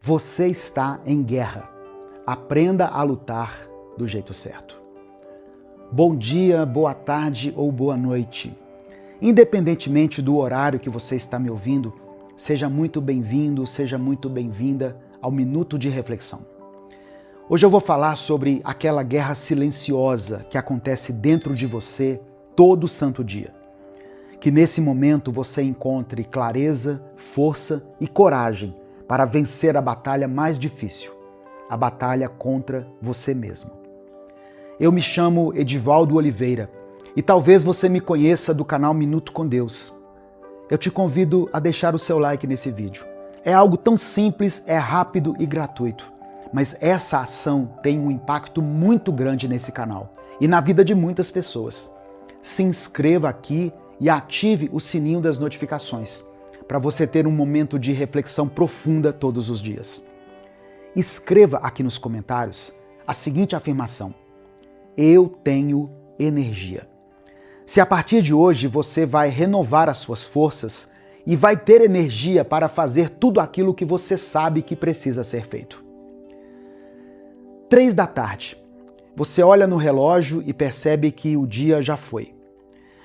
Você está em guerra. Aprenda a lutar do jeito certo. Bom dia, boa tarde ou boa noite. Independentemente do horário que você está me ouvindo, seja muito bem-vindo, seja muito bem-vinda ao Minuto de Reflexão. Hoje eu vou falar sobre aquela guerra silenciosa que acontece dentro de você todo santo dia. Que nesse momento você encontre clareza, força e coragem para vencer a batalha mais difícil, a batalha contra você mesmo. Eu me chamo Edivaldo Oliveira e talvez você me conheça do canal Minuto com Deus. Eu te convido a deixar o seu like nesse vídeo. É algo tão simples, é rápido e gratuito, mas essa ação tem um impacto muito grande nesse canal e na vida de muitas pessoas. Se inscreva aqui e ative o sininho das notificações, para você ter um momento de reflexão profunda todos os dias. Escreva aqui nos comentários a seguinte afirmação: eu tenho energia. Se a partir de hoje você vai renovar as suas forças e vai ter energia para fazer tudo aquilo que você sabe que precisa ser feito. 3 da tarde. Você olha no relógio e percebe que o dia já foi.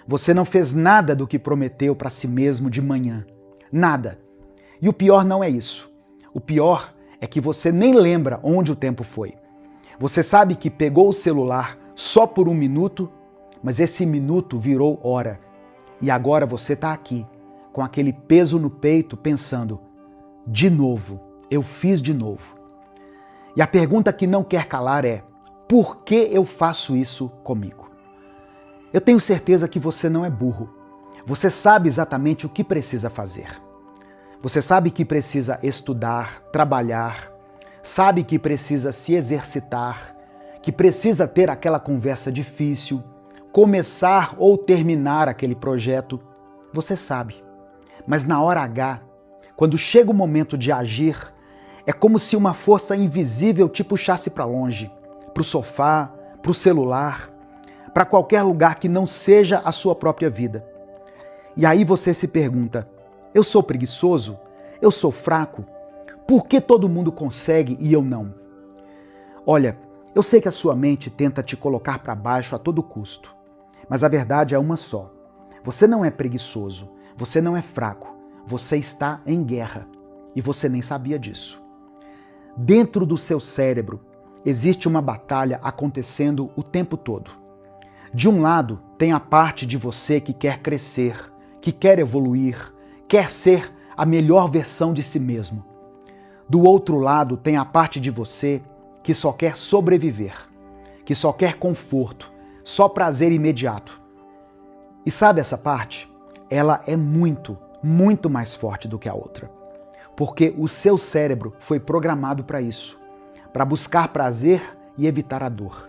Você não fez nada do que prometeu para si mesmo de manhã. Nada. E o pior não é isso. O pior é que você nem lembra onde o tempo foi. Você sabe que pegou o celular só por 1 minuto, mas esse minuto virou hora. E agora você está aqui, com aquele peso no peito, pensando: de novo, eu fiz de novo. E a pergunta que não quer calar é: por que eu faço isso comigo? Eu tenho certeza que você não é burro. Você sabe exatamente o que precisa fazer. Você sabe que precisa estudar, trabalhar, sabe que precisa se exercitar, que precisa ter aquela conversa difícil, começar ou terminar aquele projeto. Você sabe. Mas na hora H, quando chega o momento de agir, é como se uma força invisível te puxasse para longe, para o sofá, para o celular, para qualquer lugar que não seja a sua própria vida. E aí você se pergunta: eu sou preguiçoso? Eu sou fraco? Por que todo mundo consegue e eu não? Olha, eu sei que a sua mente tenta te colocar para baixo a todo custo, mas a verdade é uma só. Você não é preguiçoso, você não é fraco, você está em guerra e você nem sabia disso. Dentro do seu cérebro existe uma batalha acontecendo o tempo todo. De um lado, tem a parte de você que quer crescer, que quer evoluir, quer ser a melhor versão de si mesmo. Do outro lado, tem a parte de você que só quer sobreviver, que só quer conforto, só prazer imediato. E sabe essa parte? Ela é muito, muito mais forte do que a outra. Porque o seu cérebro foi programado para isso, para buscar prazer e evitar a dor.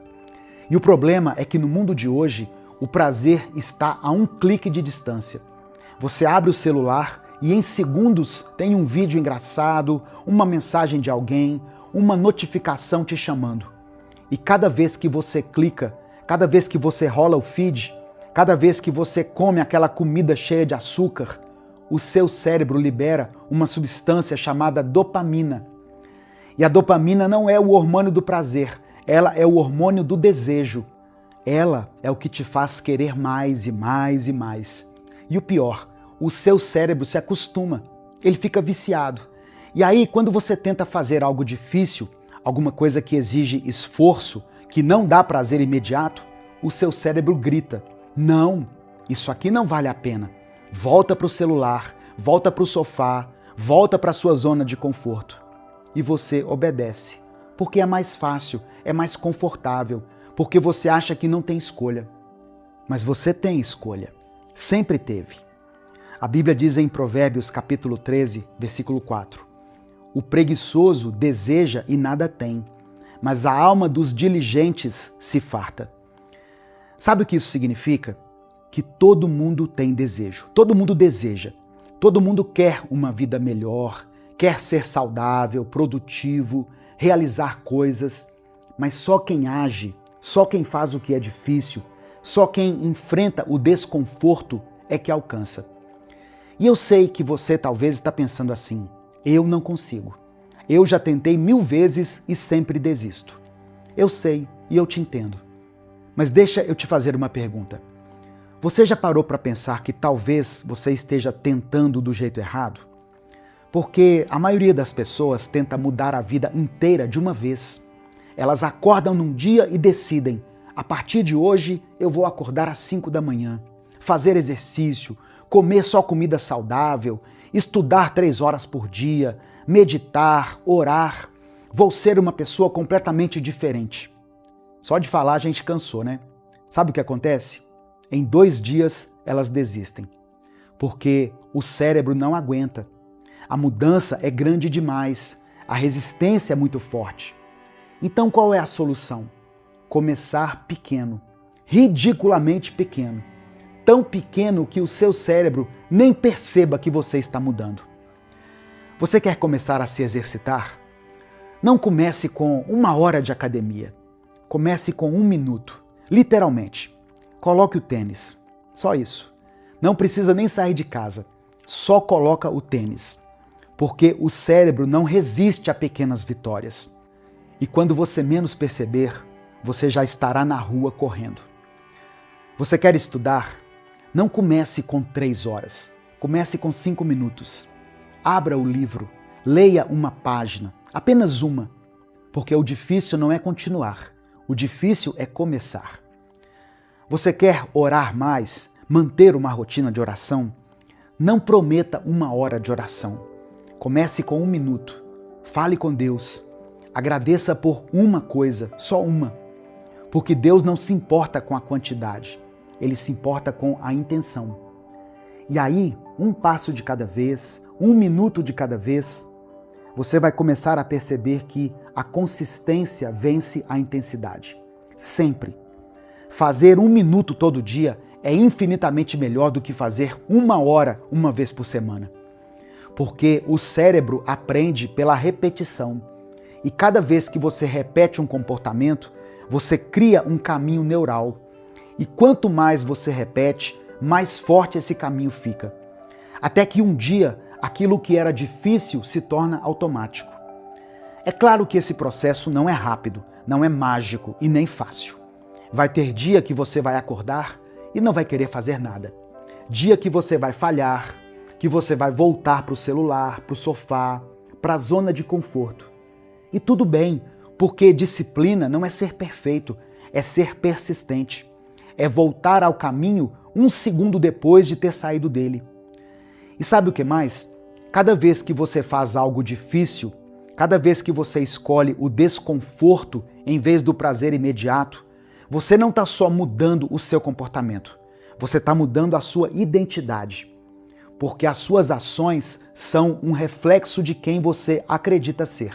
E o problema é que no mundo de hoje, o prazer está a um clique de distância. Você abre o celular e em segundos tem um vídeo engraçado, uma mensagem de alguém, uma notificação te chamando. E cada vez que você clica, cada vez que você rola o feed, cada vez que você come aquela comida cheia de açúcar, o seu cérebro libera uma substância chamada dopamina. E a dopamina não é o hormônio do prazer, ela é o hormônio do desejo. Ela é o que te faz querer mais e mais e mais. E o pior, o seu cérebro se acostuma, ele fica viciado. E aí, quando você tenta fazer algo difícil, alguma coisa que exige esforço, que não dá prazer imediato, o seu cérebro grita: não, isso aqui não vale a pena. Volta para o celular, volta para o sofá, volta para a sua zona de conforto. E você obedece, porque é mais fácil, é mais confortável, porque você acha que não tem escolha. Mas você tem escolha, sempre teve. A Bíblia diz em Provérbios capítulo 13, versículo 4: o preguiçoso deseja e nada tem, mas a alma dos diligentes se farta. Sabe o que isso significa? Que todo mundo tem desejo, todo mundo deseja, todo mundo quer uma vida melhor, quer ser saudável, produtivo, realizar coisas, mas só quem age, só quem faz o que é difícil, só quem enfrenta o desconforto é que alcança. E eu sei que você talvez está pensando assim: eu não consigo. Eu já tentei 1000 vezes e sempre desisto. Eu sei e eu te entendo. Mas deixa eu te fazer uma pergunta. Você já parou para pensar que talvez você esteja tentando do jeito errado? Porque a maioria das pessoas tenta mudar a vida inteira de uma vez. Elas acordam num dia e decidem: a partir de hoje eu vou acordar às 5 da manhã, fazer exercício, comer só comida saudável, estudar 3 horas por dia, meditar, orar. Vou ser uma pessoa completamente diferente. Só de falar a gente cansou, né? Sabe o que acontece? Em 2 dias elas desistem, porque o cérebro não aguenta. A mudança é grande demais, a resistência é muito forte. Então qual é a solução? Começar pequeno, ridiculamente pequeno. Tão pequeno que o seu cérebro nem perceba que você está mudando. Você quer começar a se exercitar? Não comece com 1 hora de academia. Comece com 1 minuto, literalmente. Coloque o tênis, só isso. Não precisa nem sair de casa, só coloca o tênis. Porque o cérebro não resiste a pequenas vitórias. E quando você menos perceber, você já estará na rua correndo. Você quer estudar? Não comece com 3 horas, comece com 5 minutos. Abra o livro, leia uma página, apenas uma, porque o difícil não é continuar, o difícil é começar. Você quer orar mais, manter uma rotina de oração? Não prometa 1 hora de oração. Comece com 1 minuto. Fale com Deus. Agradeça por uma coisa, só uma. Porque Deus não se importa com a quantidade. Ele se importa com a intenção. E aí, 1 passo de cada vez, 1 minuto de cada vez, você vai começar a perceber que a consistência vence a intensidade. Sempre. Fazer 1 minuto todo dia é infinitamente melhor do que fazer 1 hora uma vez por semana. Porque o cérebro aprende pela repetição. E cada vez que você repete um comportamento, você cria um caminho neural. E quanto mais você repete, mais forte esse caminho fica. Até que um dia, aquilo que era difícil se torna automático. É claro que esse processo não é rápido, não é mágico e nem fácil. Vai ter dia que você vai acordar e não vai querer fazer nada. Dia que você vai falhar, que você vai voltar para o celular, para o sofá, para a zona de conforto. E tudo bem, porque disciplina não é ser perfeito, é ser persistente. É voltar ao caminho 1 segundo depois de ter saído dele. E sabe o que mais? Cada vez que você faz algo difícil, cada vez que você escolhe o desconforto em vez do prazer imediato, você não está só mudando o seu comportamento, você está mudando a sua identidade. Porque as suas ações são um reflexo de quem você acredita ser.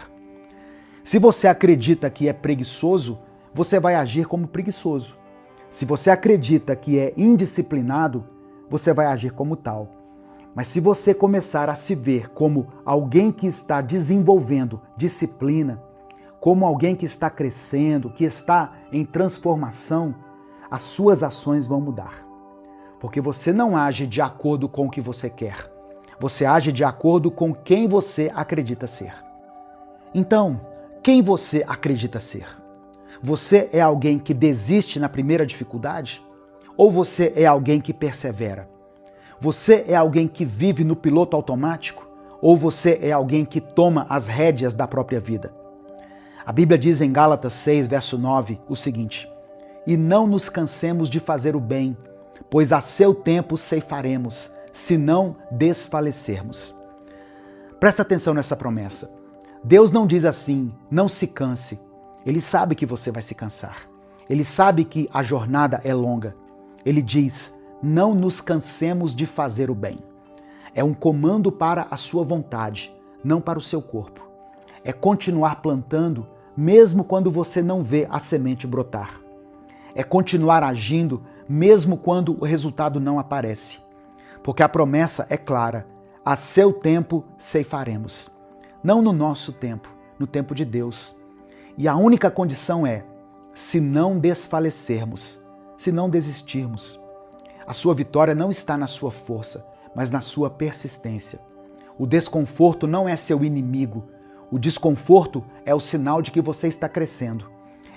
Se você acredita que é preguiçoso, você vai agir como preguiçoso. Se você acredita que é indisciplinado, você vai agir como tal. Mas se você começar a se ver como alguém que está desenvolvendo disciplina, como alguém que está crescendo, que está em transformação, as suas ações vão mudar. Porque você não age de acordo com o que você quer. Você age de acordo com quem você acredita ser. Então, quem você acredita ser? Você é alguém que desiste na primeira dificuldade? Ou você é alguém que persevera? Você é alguém que vive no piloto automático? Ou você é alguém que toma as rédeas da própria vida? A Bíblia diz em Gálatas 6, verso 9, o seguinte: e não nos cansemos de fazer o bem, pois a seu tempo ceifaremos, se não desfalecermos. Presta atenção nessa promessa. Deus não diz assim, não se canse. Ele sabe que você vai se cansar. Ele sabe que a jornada é longa. Ele diz, não nos cansemos de fazer o bem. É um comando para a sua vontade, não para o seu corpo. É continuar plantando, mesmo quando você não vê a semente brotar. É continuar agindo, mesmo quando o resultado não aparece. Porque a promessa é clara, a seu tempo ceifaremos. Não no nosso tempo, no tempo de Deus. E a única condição é, se não desfalecermos, se não desistirmos. A sua vitória não está na sua força, mas na sua persistência. O desconforto não é seu inimigo. O desconforto é o sinal de que você está crescendo.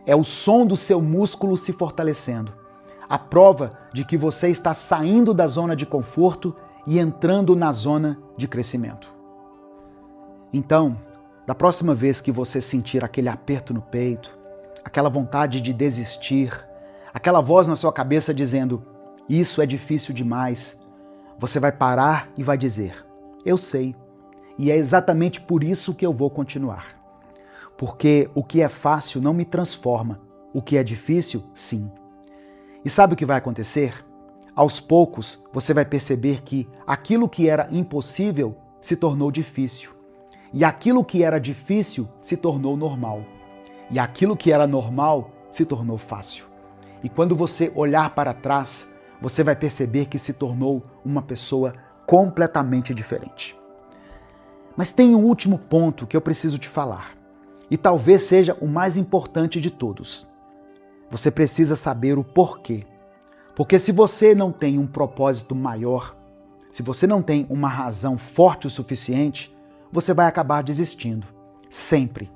É o som do seu músculo se fortalecendo. A prova de que você está saindo da zona de conforto e entrando na zona de crescimento. Então, da próxima vez que você sentir aquele aperto no peito, aquela vontade de desistir, aquela voz na sua cabeça dizendo: isso é difícil demais, você vai parar e vai dizer: eu sei, e é exatamente por isso que eu vou continuar. Porque o que é fácil não me transforma, o que é difícil, sim. E sabe o que vai acontecer? Aos poucos, você vai perceber que aquilo que era impossível se tornou difícil. E aquilo que era difícil se tornou normal. E aquilo que era normal se tornou fácil. E quando você olhar para trás, você vai perceber que se tornou uma pessoa completamente diferente. Mas tem um último ponto que eu preciso te falar. E talvez seja o mais importante de todos. Você precisa saber o porquê. Porque se você não tem um propósito maior, se você não tem uma razão forte o suficiente, você vai acabar desistindo. Sempre.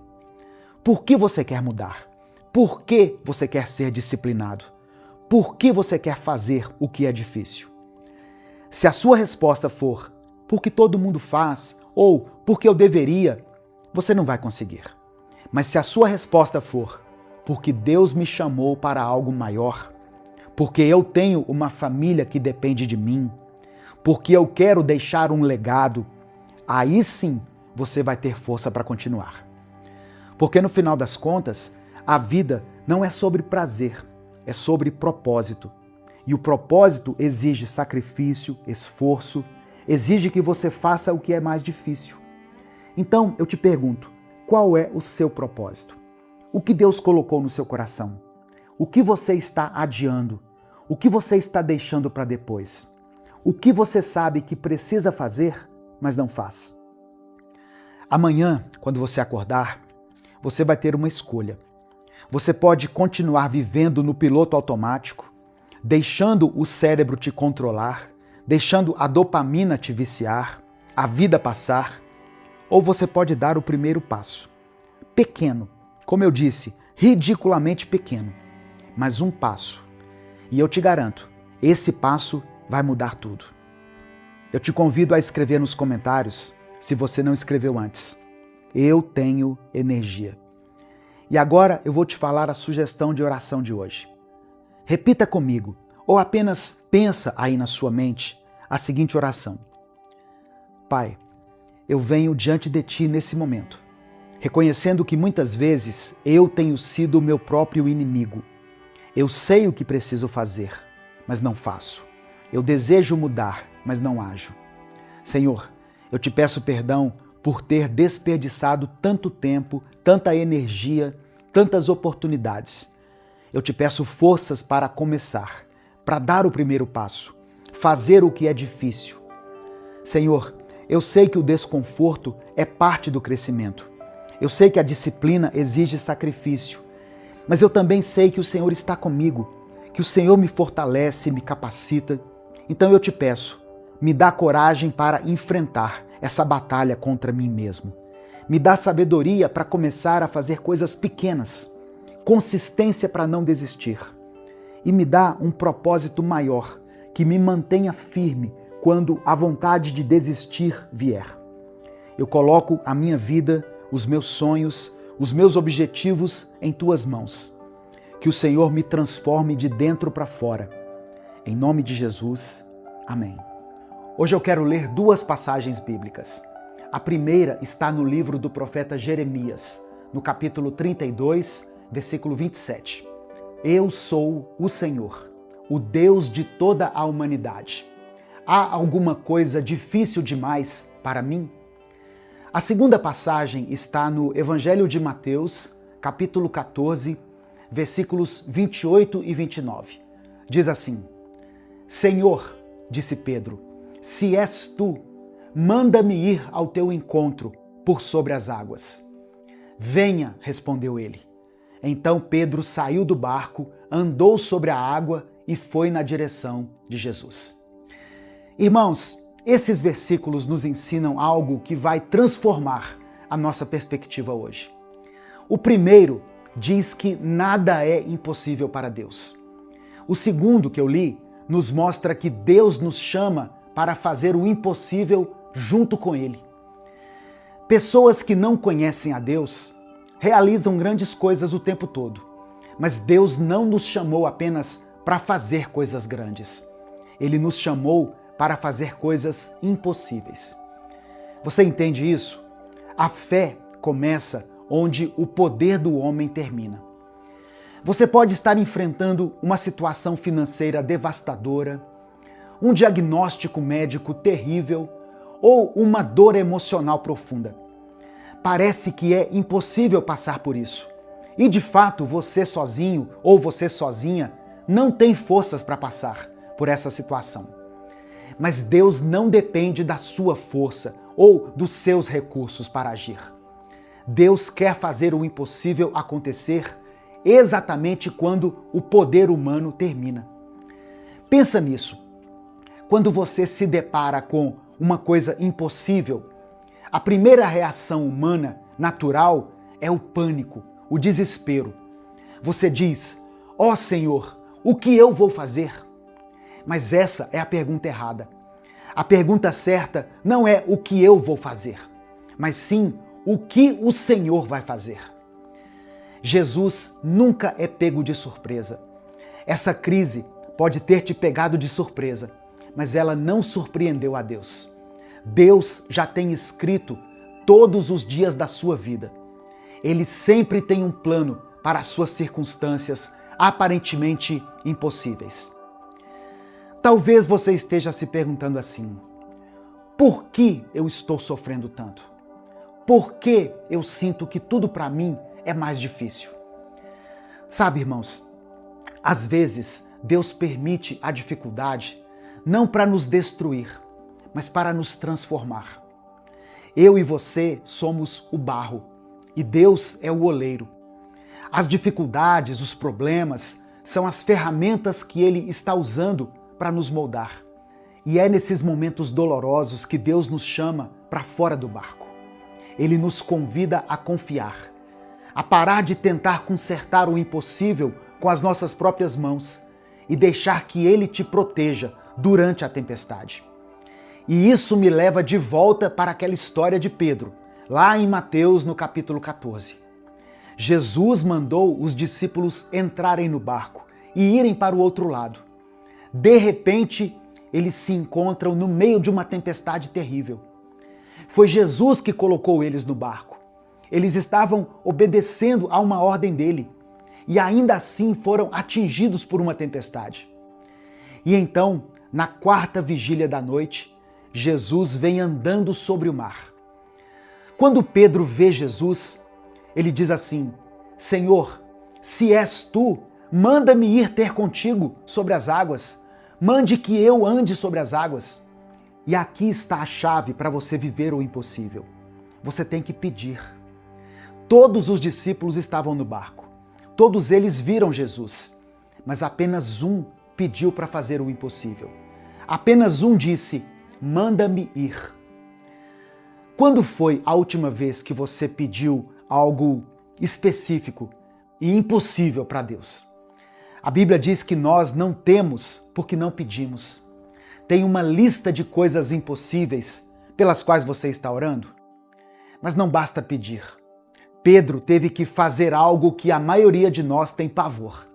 Por que você quer mudar? Por que você quer ser disciplinado? Por que você quer fazer o que é difícil? Se a sua resposta for porque todo mundo faz ou porque eu deveria, você não vai conseguir. Mas se a sua resposta for porque Deus me chamou para algo maior, porque eu tenho uma família que depende de mim, porque eu quero deixar um legado, aí sim você vai ter força para continuar. Porque no final das contas, a vida não é sobre prazer, é sobre propósito. E o propósito exige sacrifício, esforço, exige que você faça o que é mais difícil. Então, eu te pergunto, qual é o seu propósito? O que Deus colocou no seu coração? O que você está adiando? O que você está deixando para depois? O que você sabe que precisa fazer, mas não faz? Amanhã, quando você acordar, você vai ter uma escolha. Você pode continuar vivendo no piloto automático, deixando o cérebro te controlar, deixando a dopamina te viciar, a vida passar, ou você pode dar o primeiro passo. Pequeno, como eu disse, ridiculamente pequeno, mas um passo. E eu te garanto, esse passo vai mudar tudo. Eu te convido a escrever nos comentários, se você não escreveu antes: eu tenho energia. E agora eu vou te falar a sugestão de oração de hoje. Repita comigo, ou apenas pensa aí na sua mente a seguinte oração: Pai, eu venho diante de Ti nesse momento, reconhecendo que muitas vezes eu tenho sido o meu próprio inimigo. Eu sei o que preciso fazer, mas não faço. Eu desejo mudar, mas não ajo. Senhor, eu te peço perdão por ter desperdiçado tanto tempo, tanta energia, tantas oportunidades. Eu te peço forças para começar, para dar o primeiro passo, fazer o que é difícil. Senhor, eu sei que o desconforto é parte do crescimento. Eu sei que a disciplina exige sacrifício, mas eu também sei que o Senhor está comigo, que o Senhor me fortalece, me capacita. Então eu te peço, me dá coragem para enfrentar essa batalha contra mim mesmo. Me dá sabedoria para começar a fazer coisas pequenas, consistência para não desistir. E me dá um propósito maior, que me mantenha firme quando a vontade de desistir vier. Eu coloco a minha vida, os meus sonhos, os meus objetivos em Tuas mãos. Que o Senhor me transforme de dentro para fora. Em nome de Jesus, amém. Hoje eu quero ler duas passagens bíblicas. A primeira está no livro do profeta Jeremias, no capítulo 32, versículo 27. Eu sou o Senhor, o Deus de toda a humanidade. Há alguma coisa difícil demais para mim? A segunda passagem está no Evangelho de Mateus, capítulo 14, versículos 28 e 29. Diz assim: Senhor, disse Pedro, se és tu, manda-me ir ao teu encontro por sobre as águas. Venha, respondeu ele. Então Pedro saiu do barco, andou sobre a água e foi na direção de Jesus. Irmãos, esses versículos nos ensinam algo que vai transformar a nossa perspectiva hoje. O primeiro diz que nada é impossível para Deus. O segundo que eu li nos mostra que Deus nos chama para fazer o impossível junto com Ele. Pessoas que não conhecem a Deus realizam grandes coisas o tempo todo, mas Deus não nos chamou apenas para fazer coisas grandes. Ele nos chamou para fazer coisas impossíveis. Você entende isso? A fé começa onde o poder do homem termina. Você pode estar enfrentando uma situação financeira devastadora, um diagnóstico médico terrível ou uma dor emocional profunda. Parece que é impossível passar por isso. E de fato, você sozinho ou você sozinha não tem forças para passar por essa situação. Mas Deus não depende da sua força ou dos seus recursos para agir. Deus quer fazer o impossível acontecer exatamente quando o poder humano termina. Pensa nisso. Quando você se depara com uma coisa impossível, a primeira reação humana natural é o pânico, o desespero. Você diz: ó Senhor, o que eu vou fazer? Mas essa é a pergunta errada. A pergunta certa não é o que eu vou fazer, mas sim o que o Senhor vai fazer. Jesus nunca é pego de surpresa. Essa crise pode ter te pegado de surpresa, mas ela não surpreendeu a Deus. Deus já tem escrito todos os dias da sua vida. Ele sempre tem um plano para as suas circunstâncias aparentemente impossíveis. Talvez você esteja se perguntando assim: por que eu estou sofrendo tanto? Por que eu sinto que tudo para mim é mais difícil? Sabe, irmãos, às vezes Deus permite a dificuldade não para nos destruir, mas para nos transformar. Eu e você somos o barro e Deus é o oleiro. As dificuldades, os problemas, são as ferramentas que Ele está usando para nos moldar. E é nesses momentos dolorosos que Deus nos chama para fora do barco. Ele nos convida a confiar, a parar de tentar consertar o impossível com as nossas próprias mãos e deixar que Ele te proteja durante a tempestade. E isso me leva de volta para aquela história de Pedro, lá em Mateus, no capítulo 14. Jesus mandou os discípulos entrarem no barco e irem para o outro lado. De repente, eles se encontram no meio de uma tempestade terrível. Foi Jesus que colocou eles no barco. Eles estavam obedecendo a uma ordem dele e ainda assim foram atingidos por uma tempestade. E então, na quarta vigília da noite, Jesus vem andando sobre o mar. Quando Pedro vê Jesus, ele diz assim: Senhor, se és tu, manda-me ir ter contigo sobre as águas. Mande que eu ande sobre as águas. E aqui está a chave para você viver o impossível. Você tem que pedir. Todos os discípulos estavam no barco. Todos eles viram Jesus. Mas apenas um pediu para fazer o impossível. Apenas um disse: manda-me ir. Quando foi a última vez que você pediu algo específico e impossível para Deus? A Bíblia diz que nós não temos porque não pedimos. Tem uma lista de coisas impossíveis pelas quais você está orando? Mas não basta pedir. Pedro teve que fazer algo que a maioria de nós tem pavor.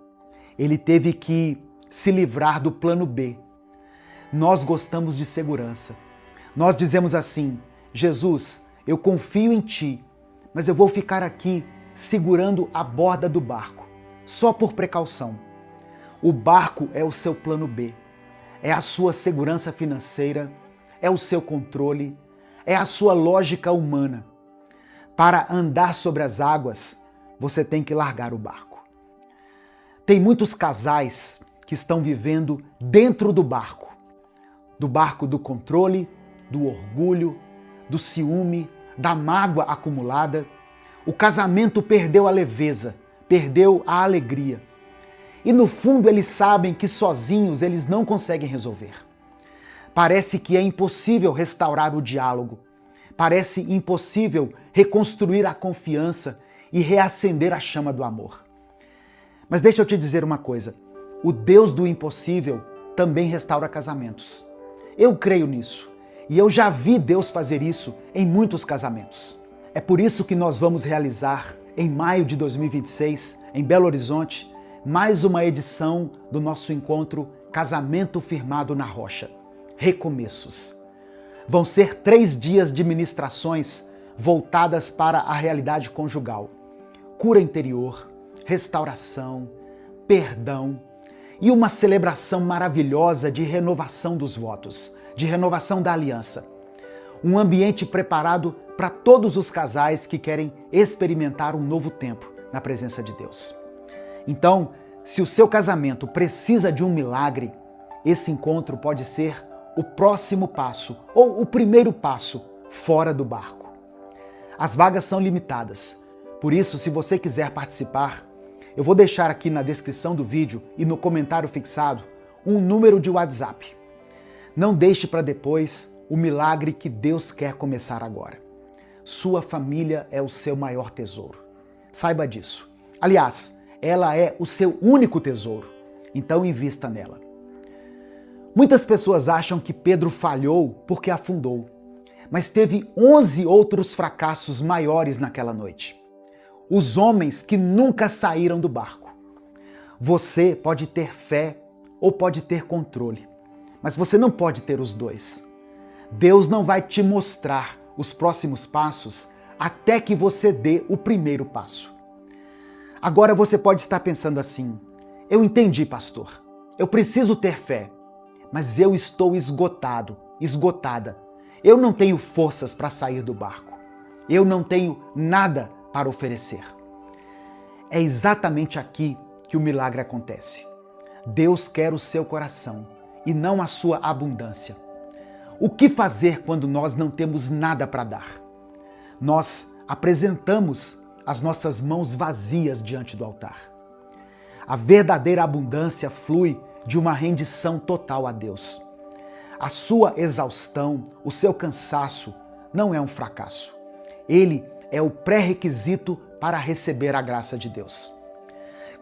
Ele teve que se livrar do plano B. Nós gostamos de segurança. Nós dizemos assim: Jesus, eu confio em Ti, mas eu vou ficar aqui segurando a borda do barco, só por precaução. O barco é o seu plano B. É a sua segurança financeira, é o seu controle, é a sua lógica humana. Para andar sobre as águas, você tem que largar o barco. Tem muitos casais que estão vivendo dentro do barco do controle, do orgulho, do ciúme, da mágoa acumulada. O casamento perdeu a leveza, perdeu a alegria. E no fundo eles sabem que sozinhos eles não conseguem resolver. Parece que é impossível restaurar o diálogo. Parece impossível reconstruir a confiança e reacender a chama do amor. Mas deixa eu te dizer uma coisa, o Deus do impossível também restaura casamentos. Eu creio nisso e eu já vi Deus fazer isso em muitos casamentos. É por isso que nós vamos realizar, em maio de 2026, em Belo Horizonte, mais uma edição do nosso encontro Casamento Firmado na Rocha. Recomeços. Vão ser 3 dias de ministrações voltadas para a realidade conjugal. Cura interior, restauração, perdão e uma celebração maravilhosa de renovação dos votos, de renovação da aliança. Um ambiente preparado para todos os casais que querem experimentar um novo tempo na presença de Deus. Então, se o seu casamento precisa de um milagre, esse encontro pode ser o próximo passo ou o primeiro passo fora do barco. As vagas são limitadas, por isso, se você quiser participar, eu vou deixar aqui na descrição do vídeo e no comentário fixado um número de WhatsApp. Não deixe para depois o milagre que Deus quer começar agora. Sua família é o seu maior tesouro. Saiba disso. Aliás, ela é o seu único tesouro, então invista nela. Muitas pessoas acham que Pedro falhou porque afundou, mas teve 11 outros fracassos maiores naquela noite. Os homens que nunca saíram do barco. Você pode ter fé ou pode ter controle, mas você não pode ter os dois. Deus não vai te mostrar os próximos passos até que você dê o primeiro passo. Agora você pode estar pensando assim, eu entendi, pastor, eu preciso ter fé, mas eu estou esgotado, esgotada. Eu não tenho forças para sair do barco. Eu não tenho nada para oferecer. É exatamente aqui que o milagre acontece. Deus quer o seu coração e não a sua abundância. O que fazer quando nós não temos nada para dar? Nós apresentamos as nossas mãos vazias diante do altar. A verdadeira abundância flui de uma rendição total a Deus. A sua exaustão, o seu cansaço, não é um fracasso. Ele é o pré-requisito para receber a graça de Deus.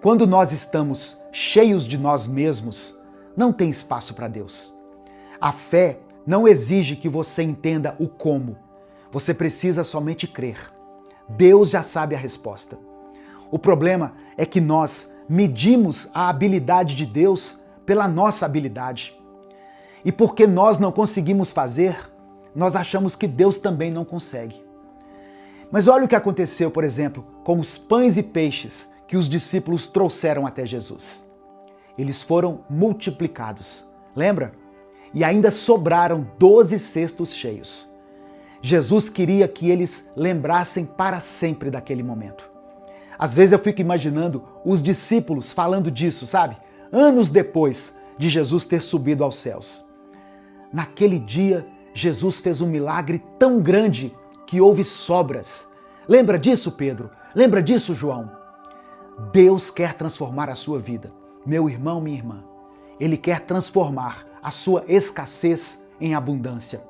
Quando nós estamos cheios de nós mesmos, não tem espaço para Deus. A fé não exige que você entenda o como. Você precisa somente crer. Deus já sabe a resposta. O problema é que nós medimos a habilidade de Deus pela nossa habilidade. E porque nós não conseguimos fazer, nós achamos que Deus também não consegue. Mas olha o que aconteceu, por exemplo, com os pães e peixes que os discípulos trouxeram até Jesus. Eles foram multiplicados, lembra? E ainda sobraram 12 cestos cheios. Jesus queria que eles lembrassem para sempre daquele momento. Às vezes eu fico imaginando os discípulos falando disso, sabe? Anos depois de Jesus ter subido aos céus. Naquele dia, Jesus fez um milagre tão grande que houve sobras. Lembra disso, Pedro? Lembra disso, João? Deus quer transformar a sua vida. Meu irmão, minha irmã, Ele quer transformar a sua escassez em abundância.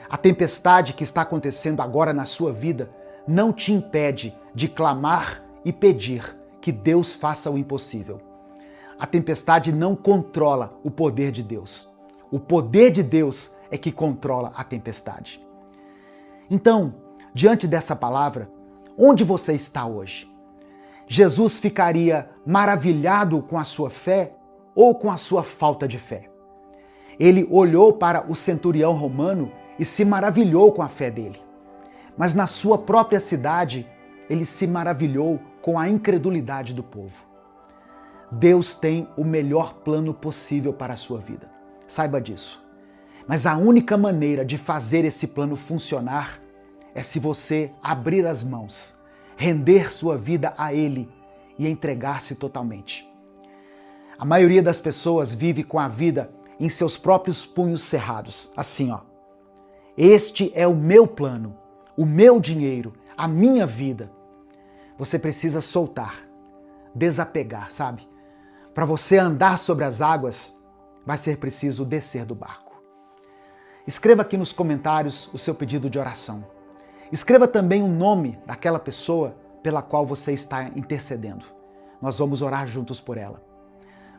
A tempestade que está acontecendo agora na sua vida não te impede de clamar e pedir que Deus faça o impossível. A tempestade não controla o poder de Deus. O poder de Deus é que controla a tempestade. Então, diante dessa palavra, onde você está hoje? Jesus ficaria maravilhado com a sua fé ou com a sua falta de fé? Ele olhou para o centurião romano e se maravilhou com a fé dele. Mas na sua própria cidade, ele se maravilhou com a incredulidade do povo. Deus tem o melhor plano possível para a sua vida. Saiba disso. Mas a única maneira de fazer esse plano funcionar é se você abrir as mãos, render sua vida a Ele e entregar-se totalmente. A maioria das pessoas vive com a vida em seus próprios punhos cerrados, assim, ó. Este é o meu plano, o meu dinheiro, a minha vida. Você precisa soltar, desapegar, sabe? Para você andar sobre as águas, vai ser preciso descer do barco. Escreva aqui nos comentários o seu pedido de oração. Escreva também o nome daquela pessoa pela qual você está intercedendo. Nós vamos orar juntos por ela.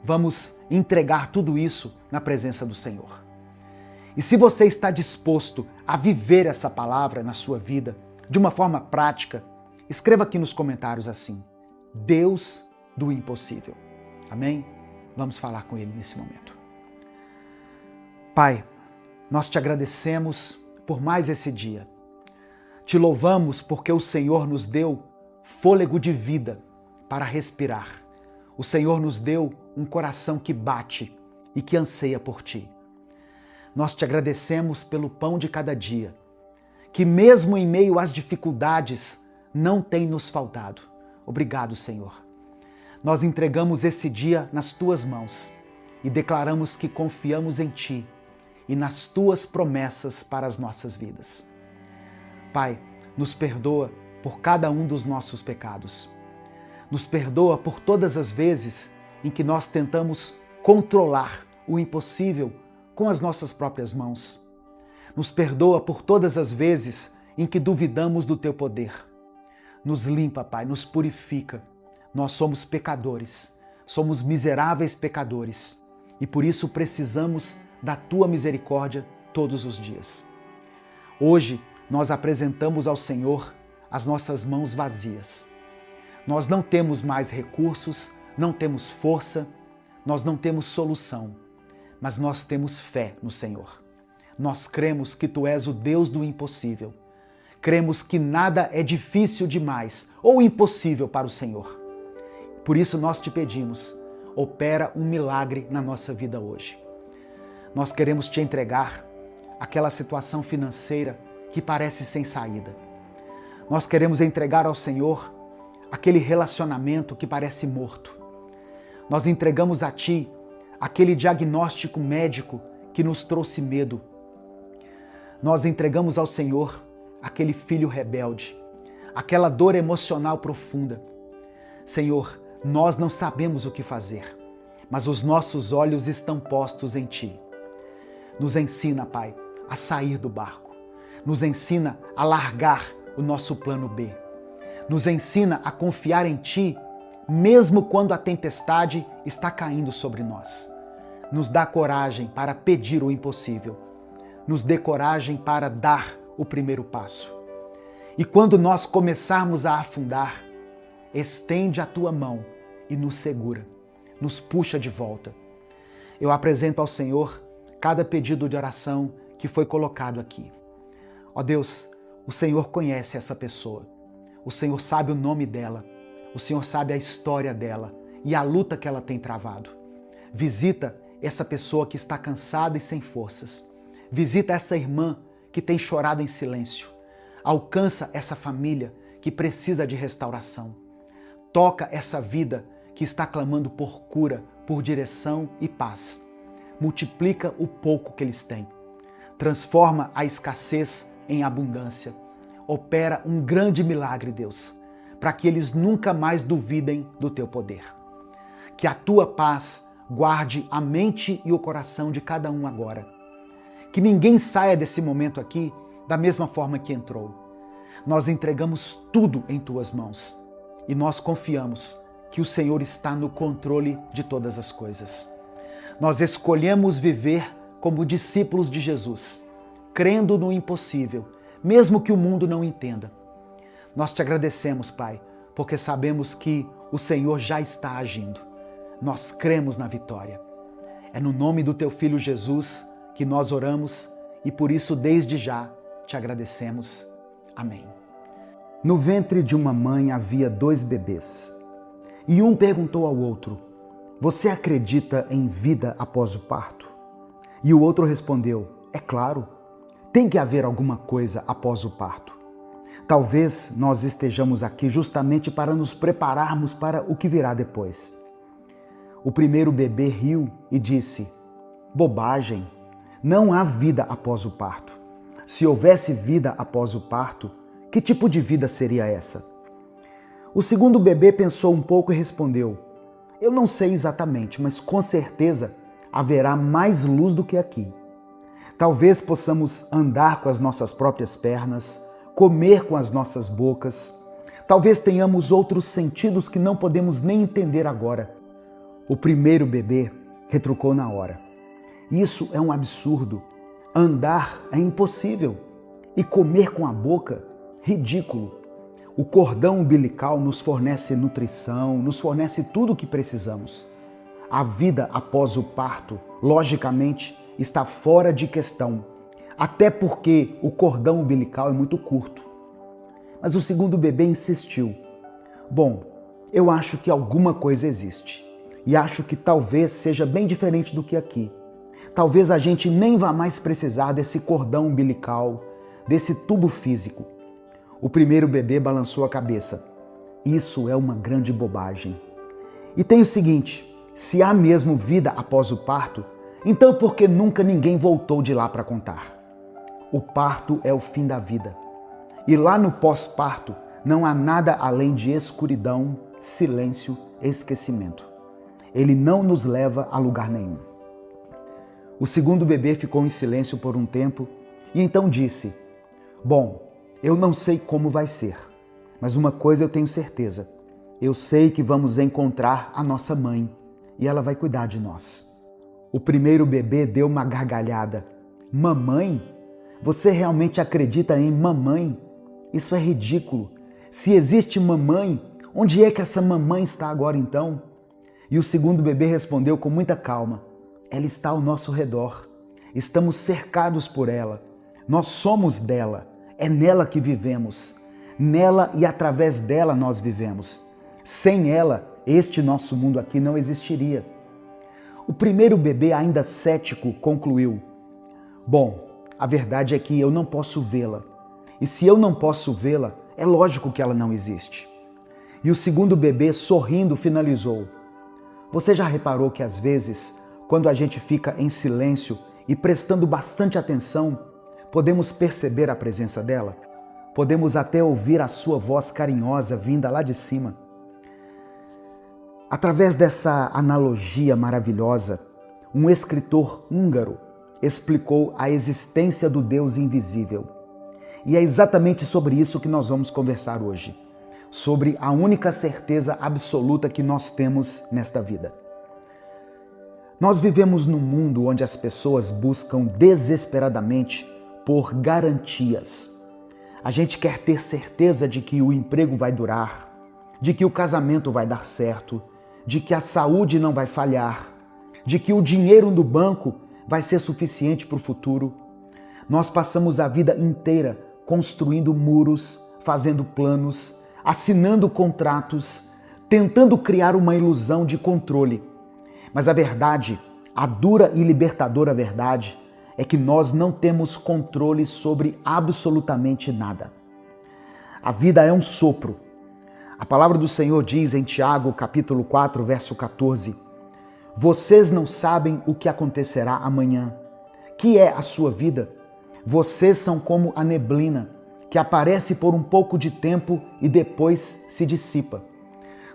Vamos entregar tudo isso na presença do Senhor. E se você está disposto a viver essa palavra na sua vida de uma forma prática, escreva aqui nos comentários assim: Deus do impossível. Amém? Vamos falar com Ele nesse momento. Pai, nós te agradecemos por mais esse dia. Te louvamos porque o Senhor nos deu fôlego de vida para respirar. O Senhor nos deu um coração que bate e que anseia por Ti. Nós te agradecemos pelo pão de cada dia, que mesmo em meio às dificuldades não tem nos faltado. Obrigado, Senhor. Nós entregamos esse dia nas Tuas mãos e declaramos que confiamos em Ti e nas Tuas promessas para as nossas vidas. Pai, nos perdoa por cada um dos nossos pecados. Nos perdoa por todas as vezes em que nós tentamos controlar o impossível com as nossas próprias mãos. Nos perdoa por todas as vezes em que duvidamos do Teu poder. Nos limpa, Pai, nos purifica. Nós somos pecadores, somos miseráveis pecadores e por isso precisamos da Tua misericórdia todos os dias. Hoje nós apresentamos ao Senhor as nossas mãos vazias. Nós não temos mais recursos, não temos força, nós não temos solução, mas nós temos fé no Senhor. Nós cremos que Tu és o Deus do impossível. Cremos que nada é difícil demais ou impossível para o Senhor. Por isso nós te pedimos, opera um milagre na nossa vida hoje. Nós queremos te entregar aquela situação financeira que parece sem saída. Nós queremos entregar ao Senhor aquele relacionamento que parece morto. Nós entregamos a Ti aquele diagnóstico médico que nos trouxe medo. Nós entregamos ao Senhor aquele filho rebelde, aquela dor emocional profunda. Senhor, nós não sabemos o que fazer, mas os nossos olhos estão postos em Ti. Nos ensina, Pai, a sair do barco. Nos ensina a largar o nosso plano B. Nos ensina a confiar em Ti, mesmo quando a tempestade está caindo sobre nós. Nos dá coragem para pedir o impossível. Nos dê coragem para dar o primeiro passo. E quando nós começarmos a afundar, estende a Tua mão e nos segura, nos puxa de volta. Eu apresento ao Senhor cada pedido de oração que foi colocado aqui. Ó Deus, o Senhor conhece essa pessoa. O Senhor sabe o nome dela. O Senhor sabe a história dela e a luta que ela tem travado. Visita essa pessoa que está cansada e sem forças. Visita essa irmã que tem chorado em silêncio. Alcança essa família que precisa de restauração. Toca essa vida que está clamando por cura, por direção e paz. Multiplica o pouco que eles têm. Transforma a escassez em abundância. Opera um grande milagre, Deus, para que eles nunca mais duvidem do Teu poder. Que a Tua paz guarde a mente e o coração de cada um agora. Que ninguém saia desse momento aqui da mesma forma que entrou. Nós entregamos tudo em Tuas mãos e nós confiamos que o Senhor está no controle de todas as coisas. Nós escolhemos viver como discípulos de Jesus, crendo no impossível, mesmo que o mundo não entenda. Nós te agradecemos, Pai, porque sabemos que o Senhor já está agindo. Nós cremos na vitória. É no nome do Teu Filho Jesus que nós oramos e por isso desde já te agradecemos. Amém. No ventre de uma mãe havia 2 bebês. E um perguntou ao outro: "Você acredita em vida após o parto?" E o outro respondeu: "É claro, tem que haver alguma coisa após o parto. Talvez nós estejamos aqui justamente para nos prepararmos para o que virá depois." O primeiro bebê riu e disse: "Bobagem, não há vida após o parto. Se houvesse vida após o parto, que tipo de vida seria essa?" O segundo bebê pensou um pouco e respondeu: "Eu não sei exatamente, mas com certeza haverá mais luz do que aqui. Talvez possamos andar com as nossas próprias pernas, comer com as nossas bocas. Talvez tenhamos outros sentidos que não podemos nem entender agora. O primeiro bebê retrucou na hora: isso é um absurdo. Andar é impossível. E comer com a boca, ridículo. O cordão umbilical nos fornece nutrição, nos fornece tudo o que precisamos. A vida após o parto, logicamente, está fora de questão, até porque o cordão umbilical é muito curto. Mas o segundo bebê insistiu: bom, eu acho que alguma coisa existe e acho que talvez seja bem diferente do que aqui. Talvez a gente nem vá mais precisar desse cordão umbilical, desse tubo físico. O primeiro bebê balançou a cabeça: isso é uma grande bobagem. E tem o seguinte: se há mesmo vida após o parto, então por que nunca ninguém voltou de lá para contar? O parto é o fim da vida. E lá no pós-parto não há nada além de escuridão, silêncio, esquecimento. Ele não nos leva a lugar nenhum. O segundo bebê ficou em silêncio por um tempo e então disse: bom, eu não sei como vai ser, mas uma coisa eu tenho certeza. Eu sei que vamos encontrar a nossa mãe e ela vai cuidar de nós. O primeiro bebê deu uma gargalhada. Mamãe? Você realmente acredita em mamãe? Isso é ridículo. Se existe mamãe, onde é que essa mamãe está agora então? E o segundo bebê respondeu com muita calma: ela está ao nosso redor. Estamos cercados por ela. Nós somos dela. É nela que vivemos. Nela e através dela nós vivemos. Sem ela, este nosso mundo aqui não existiria. O primeiro bebê, ainda cético, concluiu: bom, a verdade é que eu não posso vê-la. E se eu não posso vê-la, é lógico que ela não existe. E o segundo bebê, sorrindo, finalizou: você já reparou que às vezes, quando a gente fica em silêncio e prestando bastante atenção, podemos perceber a presença dela? Podemos até ouvir a sua voz carinhosa vinda lá de cima. Através dessa analogia maravilhosa, um escritor húngaro explicou a existência do Deus invisível. E é exatamente sobre isso que nós vamos conversar hoje, sobre a única certeza absoluta que nós temos nesta vida. Nós vivemos num mundo onde as pessoas buscam desesperadamente por garantias. A gente quer ter certeza de que o emprego vai durar, de que o casamento vai dar certo, de que a saúde não vai falhar, de que o dinheiro no banco vai ser suficiente para o futuro. Nós passamos a vida inteira construindo muros, fazendo planos, assinando contratos, tentando criar uma ilusão de controle. Mas a verdade, a dura e libertadora verdade, é que nós não temos controle sobre absolutamente nada. A vida é um sopro. A palavra do Senhor diz em Tiago, capítulo 4, verso 14: vocês não sabem o que acontecerá amanhã. Que é a sua vida? Vocês são como a neblina, que aparece por um pouco de tempo e depois se dissipa.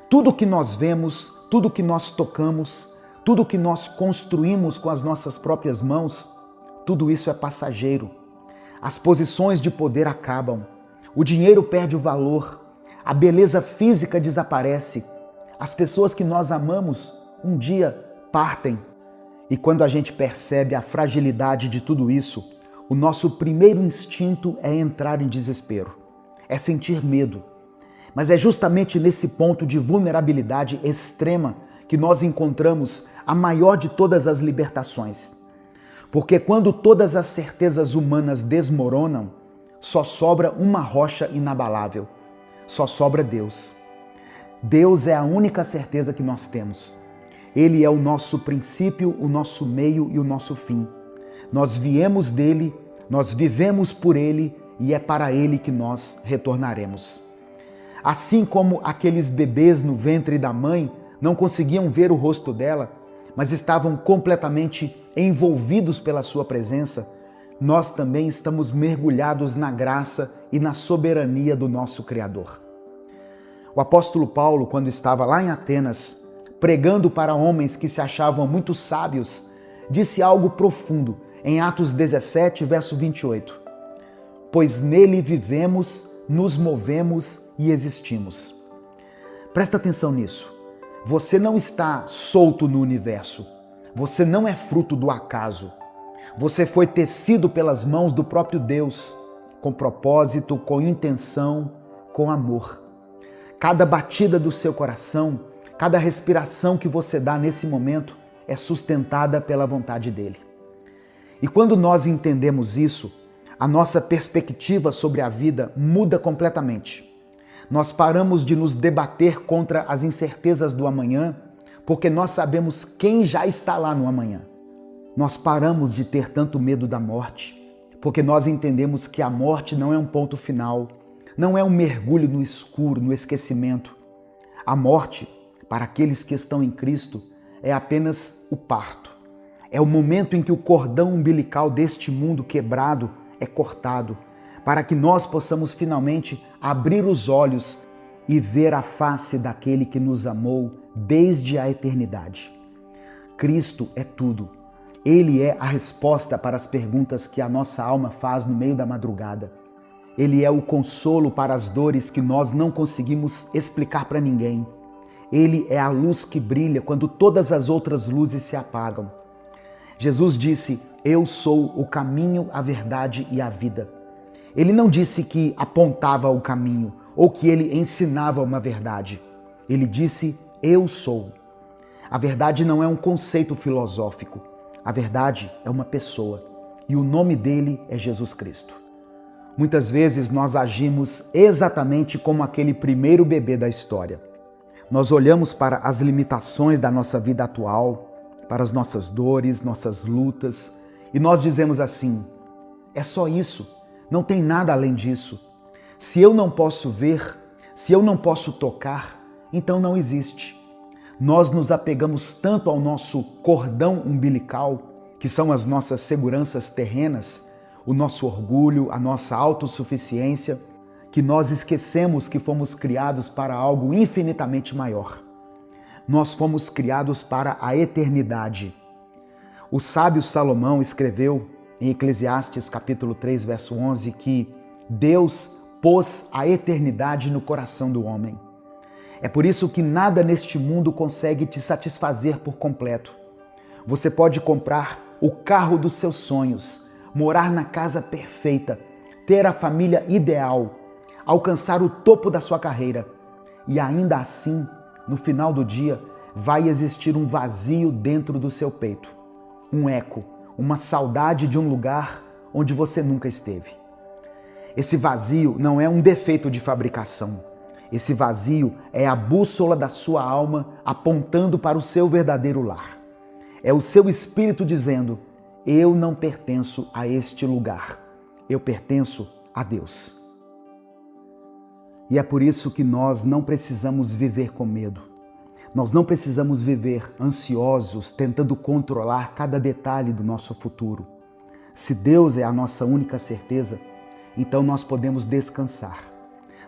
Tudo que nós vemos, tudo que nós tocamos, tudo que nós construímos com as nossas próprias mãos, tudo isso é passageiro. As posições de poder acabam, o dinheiro perde o valor, a beleza física desaparece, as pessoas que nós amamos um dia partem. E quando a gente percebe a fragilidade de tudo isso, o nosso primeiro instinto é entrar em desespero, é sentir medo. Mas é justamente nesse ponto de vulnerabilidade extrema que nós encontramos a maior de todas as libertações. Porque quando todas as certezas humanas desmoronam, só sobra uma rocha inabalável. Só sobra Deus. Deus é a única certeza que nós temos. Ele é o nosso princípio, o nosso meio e o nosso fim. Nós viemos dele, nós vivemos por ele e é para ele que nós retornaremos. Assim como aqueles bebês no ventre da mãe não conseguiam ver o rosto dela, mas estavam completamente envolvidos pela sua presença, nós também estamos mergulhados na graça e na soberania do nosso Criador. O apóstolo Paulo, quando estava lá em Atenas, pregando para homens que se achavam muito sábios, disse algo profundo em Atos 17, verso 28. pois nele vivemos, nos movemos e existimos. Presta atenção nisso. Você não está solto no universo. Você não é fruto do acaso. Você foi tecido pelas mãos do próprio Deus, com propósito, com intenção, com amor. Cada batida do seu coração, cada respiração que você dá nesse momento é sustentada pela vontade dele. E quando nós entendemos isso, a nossa perspectiva sobre a vida muda completamente. Nós paramos de nos debater contra as incertezas do amanhã, porque nós sabemos quem já está lá no amanhã. Nós paramos de ter tanto medo da morte, porque nós entendemos que a morte não é um ponto final, não é um mergulho no escuro, no esquecimento. A morte, para aqueles que estão em Cristo, é apenas o parto. É o momento em que o cordão umbilical deste mundo quebrado é cortado, para que nós possamos finalmente abrir os olhos e ver a face daquele que nos amou desde a eternidade. Cristo é tudo. Ele é a resposta para as perguntas que a nossa alma faz no meio da madrugada. Ele é o consolo para as dores que nós não conseguimos explicar para ninguém. Ele é a luz que brilha quando todas as outras luzes se apagam. Jesus disse: "Eu sou o caminho, a verdade e a vida." Ele não disse que apontava o caminho ou que ele ensinava uma verdade. Ele disse: "Eu sou." A verdade não é um conceito filosófico. A verdade é uma pessoa e o nome dele é Jesus Cristo. Muitas vezes nós agimos exatamente como aquele primeiro bebê da história. Nós olhamos para as limitações da nossa vida atual, para as nossas dores, nossas lutas, e nós dizemos assim: é só isso, não tem nada além disso. Se eu não posso ver, se eu não posso tocar, então não existe. Nós nos apegamos tanto ao nosso cordão umbilical, que são as nossas seguranças terrenas, o nosso orgulho, a nossa autossuficiência, que nós esquecemos que fomos criados para algo infinitamente maior. Nós fomos criados para a eternidade. O sábio Salomão escreveu em Eclesiastes capítulo 3, verso 11, que Deus pôs a eternidade no coração do homem. É por isso que nada neste mundo consegue te satisfazer por completo. Você pode comprar o carro dos seus sonhos, morar na casa perfeita, ter a família ideal, alcançar o topo da sua carreira e ainda assim, no final do dia, vai existir um vazio dentro do seu peito, um eco, uma saudade de um lugar onde você nunca esteve. Esse vazio não é um defeito de fabricação. Esse vazio é a bússola da sua alma apontando para o seu verdadeiro lar. É o seu espírito dizendo: eu não pertenço a este lugar, eu pertenço a Deus. E é por isso que nós não precisamos viver com medo. Nós não precisamos viver ansiosos, tentando controlar cada detalhe do nosso futuro. Se Deus é a nossa única certeza, então nós podemos descansar.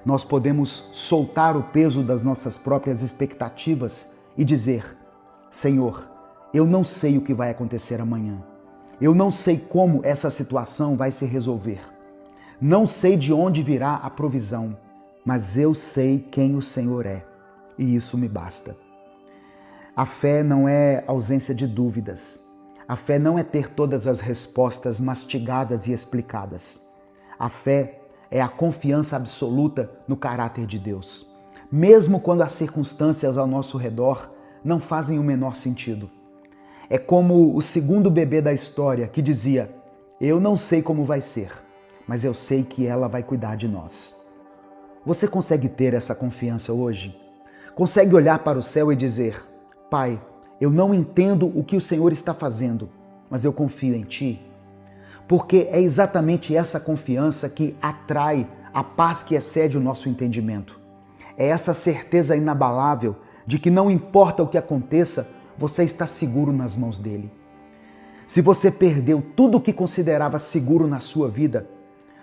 Nós podemos soltar o peso das nossas próprias expectativas e dizer: Senhor, eu não sei o que vai acontecer amanhã. Eu não sei como essa situação vai se resolver. Não sei de onde virá a provisão, mas eu sei quem o Senhor é, e isso me basta. A fé não é ausência de dúvidas. A fé não é ter todas as respostas mastigadas e explicadas. A fé é a confiança absoluta no caráter de Deus, mesmo quando as circunstâncias ao nosso redor não fazem o menor sentido. É como o segundo bebê da história que dizia: eu não sei como vai ser, mas eu sei que ela vai cuidar de nós. Você consegue ter essa confiança hoje? Consegue olhar para o céu e dizer: Pai, eu não entendo o que o Senhor está fazendo, mas eu confio em Ti? Porque é exatamente essa confiança que atrai a paz que excede o nosso entendimento. É essa certeza inabalável de que não importa o que aconteça, você está seguro nas mãos dele. Se você perdeu tudo o que considerava seguro na sua vida,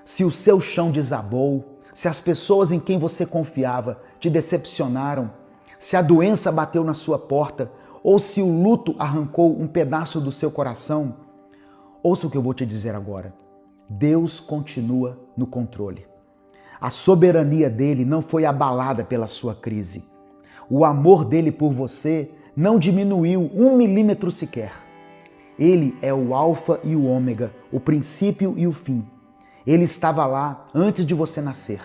se o seu chão desabou, se as pessoas em quem você confiava te decepcionaram, se a doença bateu na sua porta ou se o luto arrancou um pedaço do seu coração, ouça o que eu vou te dizer agora. Deus continua no controle. A soberania dele não foi abalada pela sua crise. O amor dele por você não diminuiu 1 milímetro sequer. Ele é o alfa e o ômega, o princípio e o fim. Ele estava lá antes de você nascer.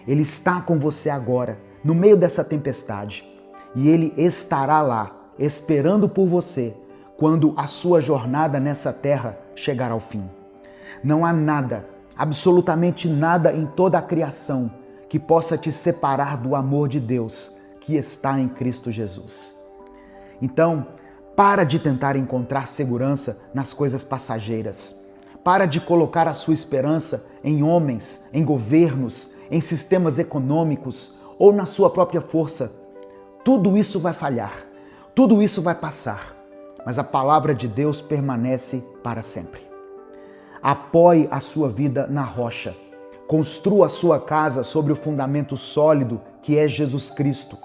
Ele está com você agora, no meio dessa tempestade. E ele estará lá, esperando por você, quando a sua jornada nessa terra chegar ao fim. Não há nada, absolutamente nada em toda a criação que possa te separar do amor de Deus que está em Cristo Jesus. Então, para de tentar encontrar segurança nas coisas passageiras. Para de colocar a sua esperança em homens, em governos, em sistemas econômicos ou na sua própria força. Tudo isso vai falhar, tudo isso vai passar, mas a palavra de Deus permanece para sempre. Apoie a sua vida na rocha. Construa a sua casa sobre o fundamento sólido que é Jesus Cristo.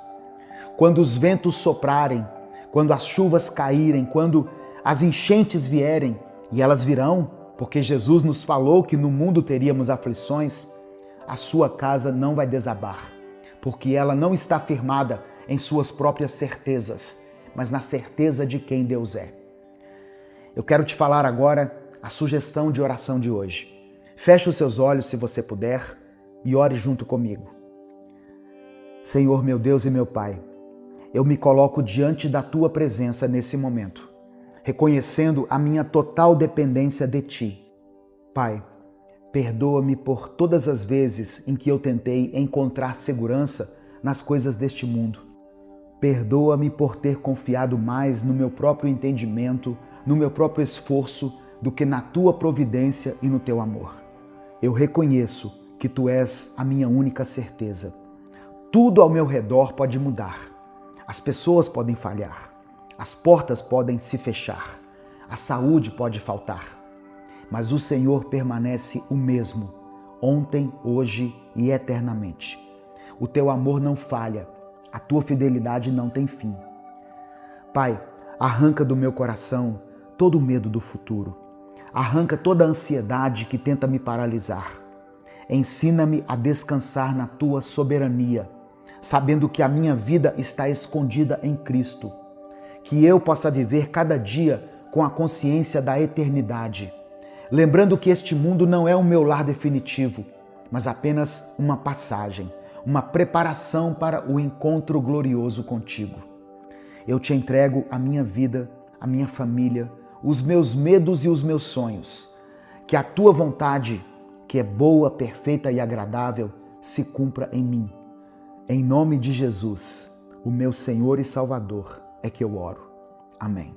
Quando os ventos soprarem, quando as chuvas caírem, quando as enchentes vierem, e elas virão, porque Jesus nos falou que no mundo teríamos aflições, a sua casa não vai desabar, porque ela não está firmada em suas próprias certezas, mas na certeza de quem Deus é. Eu quero te falar agora a sugestão de oração de hoje. Feche os seus olhos se você puder e ore junto comigo. Senhor, meu Deus e meu Pai, eu me coloco diante da Tua presença nesse momento, reconhecendo a minha total dependência de Ti. Pai, perdoa-me por todas as vezes em que eu tentei encontrar segurança nas coisas deste mundo. Perdoa-me por ter confiado mais no meu próprio entendimento, no meu próprio esforço, do que na Tua providência e no Teu amor. Eu reconheço que Tu és a minha única certeza. Tudo ao meu redor pode mudar. As pessoas podem falhar. As portas podem se fechar. A saúde pode faltar. Mas o Senhor permanece o mesmo, ontem, hoje e eternamente. O Teu amor não falha. A Tua fidelidade não tem fim. Pai, arranca do meu coração todo o medo do futuro. Arranca toda a ansiedade que tenta me paralisar. Ensina-me a descansar na Tua soberania, sabendo que a minha vida está escondida em Cristo. Que eu possa viver cada dia com a consciência da eternidade, lembrando que este mundo não é o meu lar definitivo, mas apenas uma passagem, uma preparação para o encontro glorioso contigo. Eu te entrego a minha vida, a minha família, os meus medos e os meus sonhos. Que a Tua vontade, que é boa, perfeita e agradável, se cumpra em mim. Em nome de Jesus, o meu Senhor e Salvador, é que eu oro. Amém.